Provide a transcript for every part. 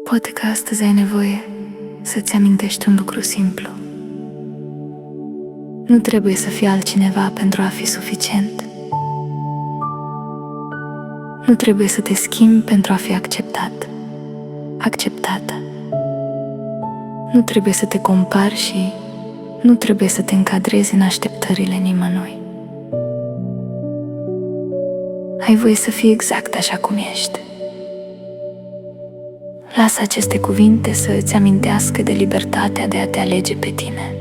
Poate că astăzi ai nevoie să-ți amintești un lucru simplu. Nu trebuie să fii altcineva pentru a fi suficient. Nu trebuie să te schimbi pentru a fi acceptat, acceptată. Nu trebuie să te compari și nu trebuie să te încadrezi în așteptările nimănui. Ai voie să fii exact așa cum ești. Lasă aceste cuvinte să îți amintească de libertatea de a te alege pe tine.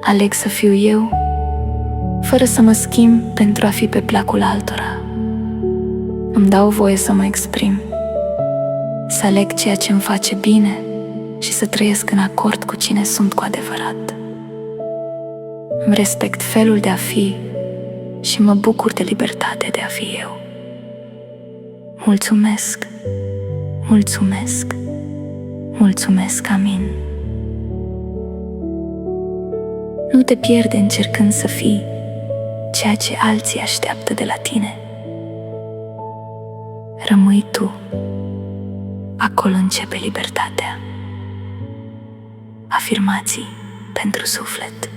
Aleg să fiu eu, fără să mă schimb pentru a fi pe placul altora. Îmi dau voie să mă exprim, să aleg ceea ce îmi face bine și să trăiesc în acord cu cine sunt cu adevărat. Îmi respect felul de a fi și mă bucur de libertatea de a fi eu. Mulțumesc, mulțumesc, mulțumesc, amin. Nu te pierde încercând să fii ceea ce alții așteaptă de la tine. Rămâi tu. Acolo începe libertatea. Afirmații pentru suflet.